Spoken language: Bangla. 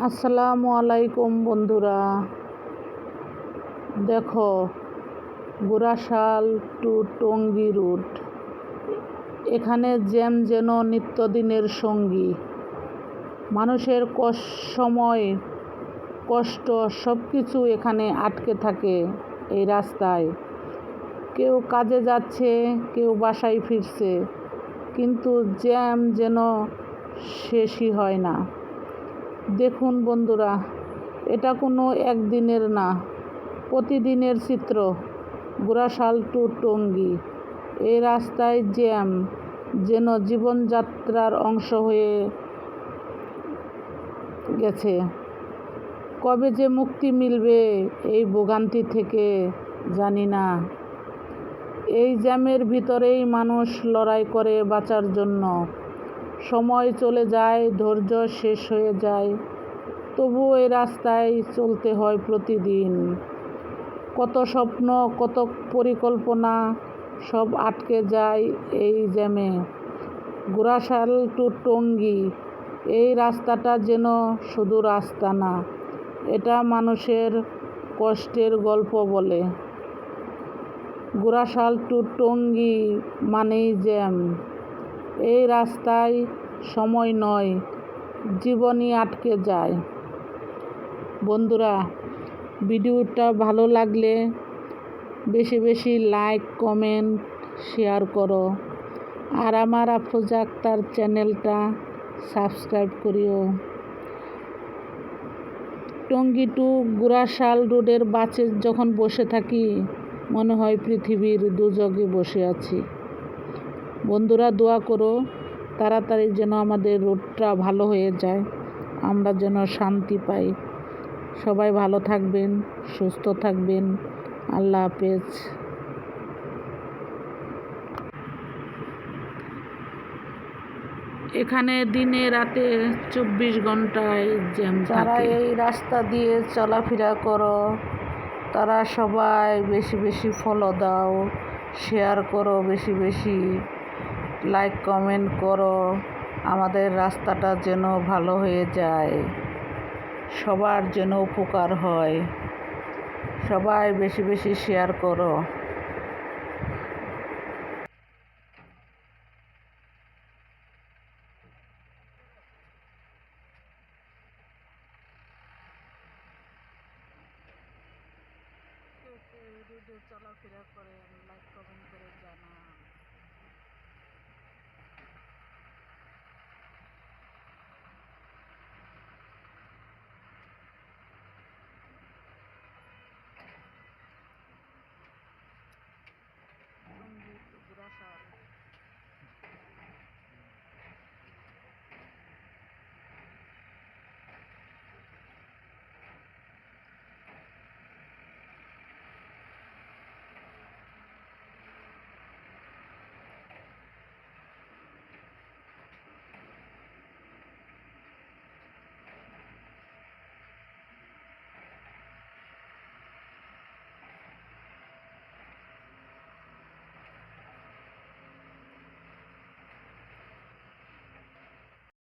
আসসালামু আলাইকুম বন্ধুরা, দেখো গুরাশাল টু টঙ্গী রুট। এখানে জ্যাম যেন নিত্যদিনের সঙ্গী। মানুষের সময় কষ্ট সব কিছু এখানে আটকে থাকে এই রাস্তায়। কেউ কাজে যাচ্ছে, কেউ বাসায় ফিরছে, কিন্তু জ্যাম যেন শেষই হয় না। দেখুন বন্ধুরা, এটা কোনো একদিনের না, প্রতিদিনের চিত্র। গুরাশাল টু টঙ্গী এই রাস্তায় জ্যাম যেন জীবনযাত্রার অংশ হয়ে গেছে। কবে যে মুক্তি মিলবে এই ভোগান্তি থেকে জানি না। এই জ্যামের ভিতরেই মানুষ লড়াই করে বাঁচার জন্য। সময় চলে যায়, ধৈর্য শেষ হয়ে যায়, তবুও এই রাস্তায় চলতে হয় প্রতিদিন। কত স্বপ্ন, কত পরিকল্পনা সব আটকে যায় এই জ্যামে। গুরাশাল টু টঙ্গী এই রাস্তাটা যেন শুধু রাস্তা না, এটা মানুষের কষ্টের গল্প বলে। গুরাশাল টু টঙ্গী মানেই জ্যাম। এই রাস্তায় সময় নয়, জীবনই আটকে যায়। বন্ধুরা, ভিডিওটা ভালো লাগলে বেশি বেশি লাইক, কমেন্ট, শেয়ার করো। আর আমার আফরোজা আক্তার চ্যানেলটা সাবস্ক্রাইব করিও। টঙ্গী টু গুরাশাল রোডের বাসে যখন বসে থাকি, মনে হয় পৃথিবীর দুর্যোগে বসে আছি। বন্ধুরা, দোয়া করো তাড়াতাড়ি যেন আমাদের রোডটা ভালো হয়ে যায়, আমরা যেন শান্তি পাই। সবাই ভালো থাকবেন, সুস্থ থাকবেন। আল্লাহ হাফেজ। এখানে দিনে রাতে 24 ঘন্টায় জ্যাম থাকে। যারা এই রাস্তা দিয়ে চলাফেরা করো, তারা সবাই বেশি বেশি ফলো দাও, শেয়ার করো, বেশি বেশি লাইক, কমেন্ট করো। আমাদের রাস্তাটা যেন ভালো হয়ে যায়, সবার যেন উপকার হয়। সবাই বেশি বেশি শেয়ার করো। চলাফেরা করেন, লাইক কমেন্ট করে জানা।